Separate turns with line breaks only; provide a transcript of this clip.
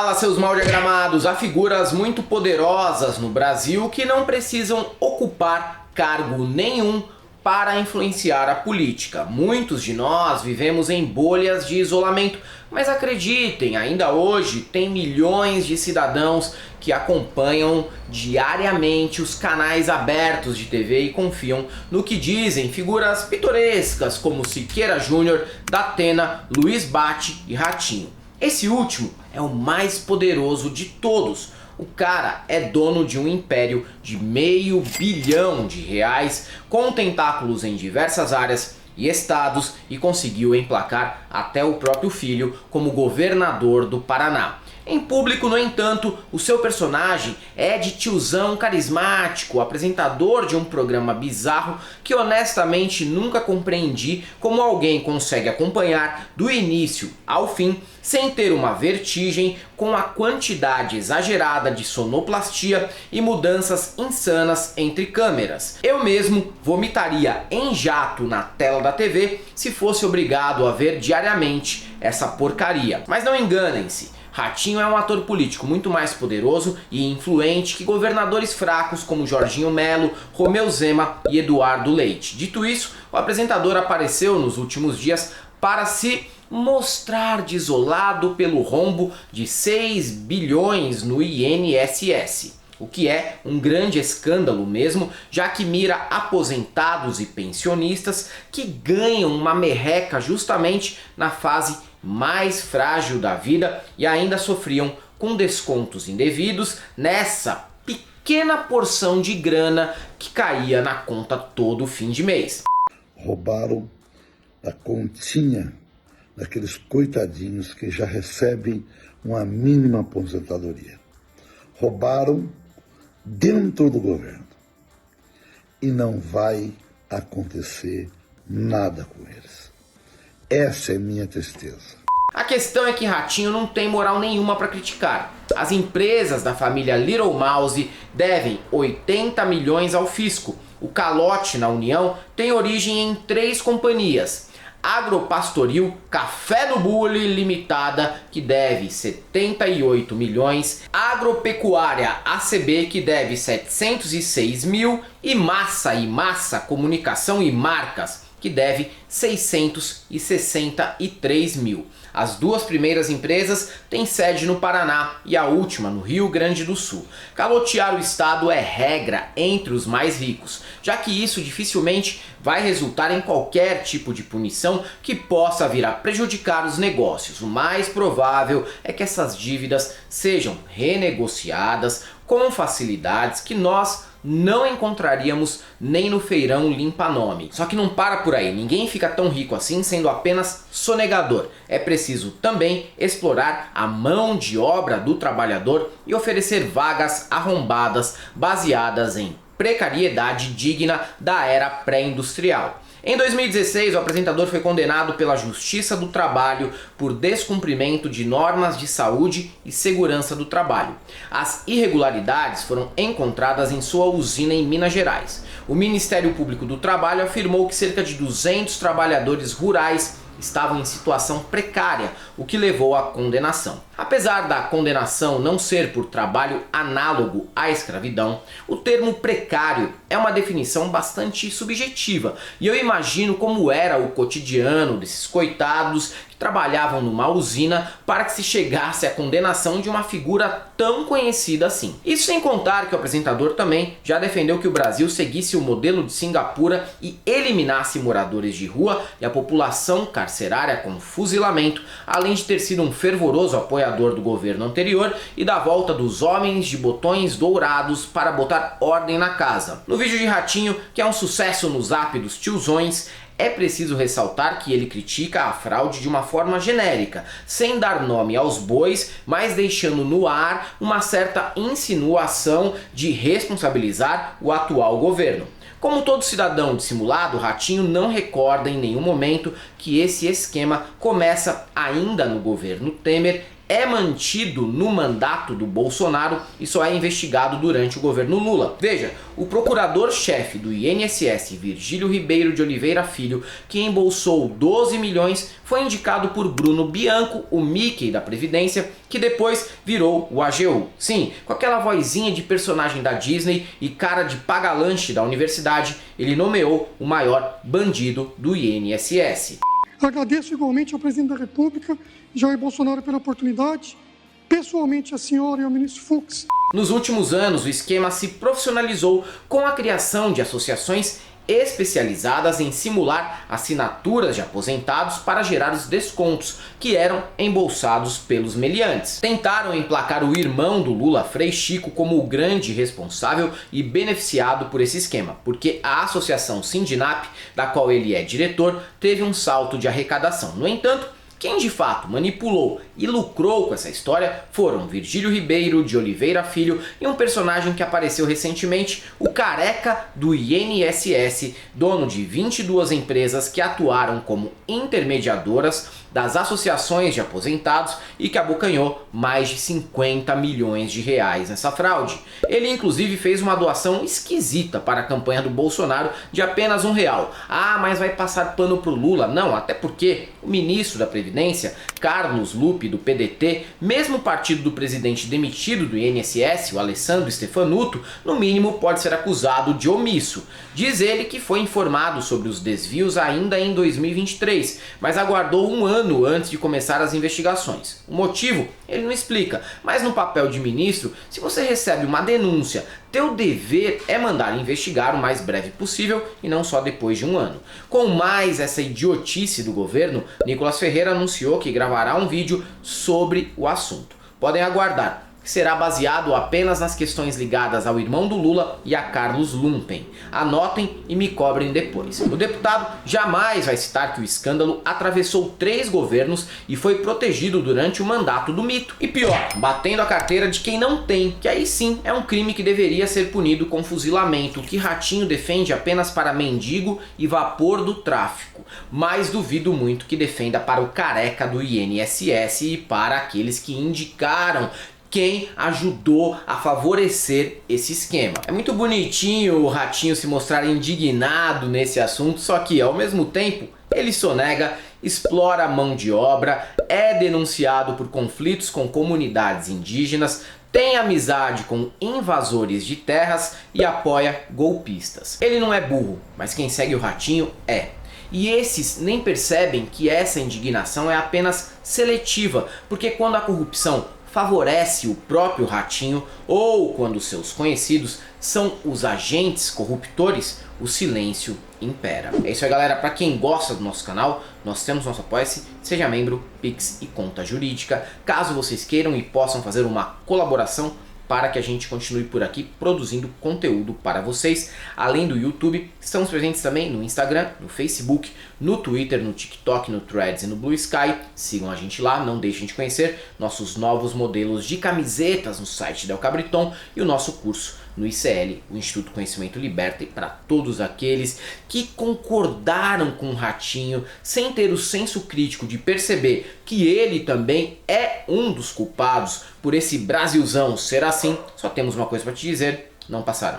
Fala, seus mal diagramados! Há figuras muito poderosas no Brasil que não precisam ocupar cargo nenhum para influenciar a política. Muitos de nós vivemos em bolhas de isolamento, mas acreditem, ainda hoje tem milhões de cidadãos que acompanham diariamente os canais abertos de TV e confiam no que dizem figuras pitorescas como Siqueira Júnior, Datena, Luiz Bate e Ratinho. Esse último é o mais poderoso de todos. O cara é dono de um império de R$500 bilhão, com tentáculos em diversas áreas e estados, e conseguiu emplacar até o próprio filho como governador do Paraná. Em público, no entanto, o seu personagem é de tiozão carismático, apresentador de um programa bizarro que honestamente nunca compreendi como alguém consegue acompanhar do início ao fim sem ter uma vertigem com a quantidade exagerada de sonoplastia e mudanças insanas entre câmeras. Eu mesmo vomitaria em jato na tela da TV se fosse obrigado a ver diariamente essa porcaria. Mas não enganem-se. Ratinho é um ator político muito mais poderoso e influente que governadores fracos como Jorginho Melo, Romeu Zema e Eduardo Leite. Dito isso, o apresentador apareceu nos últimos dias para se mostrar desolado pelo rombo de 6 bilhões no INSS. O que é um grande escândalo mesmo, já que mira aposentados e pensionistas que ganham uma merreca justamente na fase mais frágil da vida e ainda sofriam com descontos indevidos nessa pequena porção de grana que caía na conta todo fim de mês.
Roubaram a continha daqueles coitadinhos que já recebem uma mínima aposentadoria. Roubaram dentro do governo. E não vai acontecer nada com eles. Essa é minha tristeza.
A questão é que Ratinho não tem moral nenhuma para criticar. As empresas da família Little Mouse devem 80 milhões ao fisco. O calote na União tem origem em 3 companhias. Agropastoril Café do Bule Limitada, que deve 78 milhões, Agropecuária ACB, que deve 706 mil, e Massa Comunicação e Marcas, que deve 663 mil. As 2 primeiras empresas têm sede no Paraná e a última no Rio Grande do Sul. Calotear o Estado é regra entre os mais ricos, já que isso dificilmente vai resultar em qualquer tipo de punição que possa vir a prejudicar os negócios. O mais provável é que essas dívidas sejam renegociadas com facilidades que nós não encontraríamos nem no feirão limpa-nome. Só que não para por aí, ninguém fica tão rico assim sendo apenas sonegador. É preciso também explorar a mão de obra do trabalhador e oferecer vagas arrombadas baseadas em precariedade digna da era pré-industrial. Em 2016, o apresentador foi condenado pela Justiça do Trabalho por descumprimento de normas de saúde e segurança do trabalho. As irregularidades foram encontradas em sua usina em Minas Gerais. O Ministério Público do Trabalho afirmou que cerca de 200 trabalhadores rurais estavam em situação precária, o que levou à condenação. Apesar da condenação não ser por trabalho análogo à escravidão, o termo precário é uma definição bastante subjetiva, e eu imagino como era o cotidiano desses coitados que trabalhavam numa usina para que se chegasse à condenação de uma figura tão conhecida assim. Isso sem contar que o apresentador também já defendeu que o Brasil seguisse o modelo de Singapura e eliminasse moradores de rua e a população carcerária com fuzilamento, além de ter sido um fervoroso apoiador do governo anterior e da volta dos homens de botões dourados para botar ordem na casa. No vídeo de Ratinho, que é um sucesso no zap dos tiozões, é preciso ressaltar que ele critica a fraude de uma forma genérica, sem dar nome aos bois, mas deixando no ar uma certa insinuação de responsabilizar o atual governo. Como todo cidadão dissimulado, Ratinho não recorda em nenhum momento que esse esquema começa ainda no governo Temer é mantido no mandato do Bolsonaro e só é investigado durante o governo Lula. Veja, o procurador-chefe do INSS, Virgílio Ribeiro de Oliveira Filho, que embolsou 12 milhões, foi indicado por Bruno Bianco, o Mickey da Previdência, que depois virou o AGU. Sim, com aquela vozinha de personagem da Disney e cara de paga-lanche da universidade, ele nomeou o maior bandido do INSS.
Agradeço igualmente ao presidente da República, Jair Bolsonaro, pela oportunidade, pessoalmente a senhora e ao ministro Fux.
Nos últimos anos, o esquema se profissionalizou com a criação de associações especializadas em simular assinaturas de aposentados para gerar os descontos que eram embolsados pelos meliantes. Tentaram emplacar o irmão do Lula, Frei Chico, como o grande responsável e beneficiado por esse esquema, porque a associação Sindinap, da qual ele é diretor, teve um salto de arrecadação. No entanto, quem de fato manipulou e lucrou com essa história foram Virgílio Ribeiro de Oliveira Filho e um personagem que apareceu recentemente, o Careca do INSS, dono de 22 empresas que atuaram como intermediadoras das associações de aposentados e que abocanhou mais de 50 milhões de reais nessa fraude. Ele inclusive fez uma doação esquisita para a campanha do Bolsonaro de apenas R$1. Ah, mas vai passar pano pro Lula? Não, até porque o ministro da Previdência, Carlos Lupe, do PDT, mesmo partido do presidente demitido do INSS, o Alessandro Stefanuto, no mínimo pode ser acusado de omisso. Diz ele que foi informado sobre os desvios ainda em 2023, mas aguardou um ano antes de começar as investigações. O motivo ele não explica, mas no papel de ministro, se você recebe uma denúncia, teu dever é mandar investigar o mais breve possível e não só depois de um ano. Com mais essa idiotice do governo, Nicolas Ferreira anunciou que gravará um vídeo sobre o assunto. Podem aguardar, que será baseado apenas nas questões ligadas ao irmão do Lula e a Carlos Lumpen. Anotem e me cobrem depois. O deputado jamais vai citar que o escândalo atravessou 3 governos e foi protegido durante o mandato do mito. E pior, batendo a carteira de quem não tem, que aí sim é um crime que deveria ser punido com fuzilamento, que Ratinho defende apenas para mendigo e vapor do tráfico. Mas duvido muito que defenda para o careca do INSS e para aqueles que indicaram quem ajudou a favorecer esse esquema. É muito bonitinho o Ratinho se mostrar indignado nesse assunto, só que ao mesmo tempo ele sonega, explora a mão de obra, é denunciado por conflitos com comunidades indígenas, tem amizade com invasores de terras e apoia golpistas. Ele não é burro, mas quem segue o Ratinho é. E esses nem percebem que essa indignação é apenas seletiva, porque quando a corrupção favorece o próprio Ratinho ou quando seus conhecidos são os agentes corruptores, o silêncio impera. É isso aí, galera. Para quem gosta do nosso canal, nós temos nosso Apoia-se, seja membro, Pix e conta jurídica. Caso vocês queiram e possam fazer uma colaboração para que a gente continue por aqui produzindo conteúdo para vocês. Além do YouTube, estamos presentes também no Instagram, no Facebook, no Twitter, no TikTok, no Threads e no Blue Sky. Sigam a gente lá, não deixem de conhecer nossos novos modelos de camisetas no site Del Cabriton e o nosso curso no ICL, o Instituto Conhecimento Liberta, e para todos aqueles que concordaram com o Ratinho sem ter o senso crítico de perceber que ele também é um dos culpados por esse Brasilzão ser assim, só temos uma coisa para te dizer: não passarão.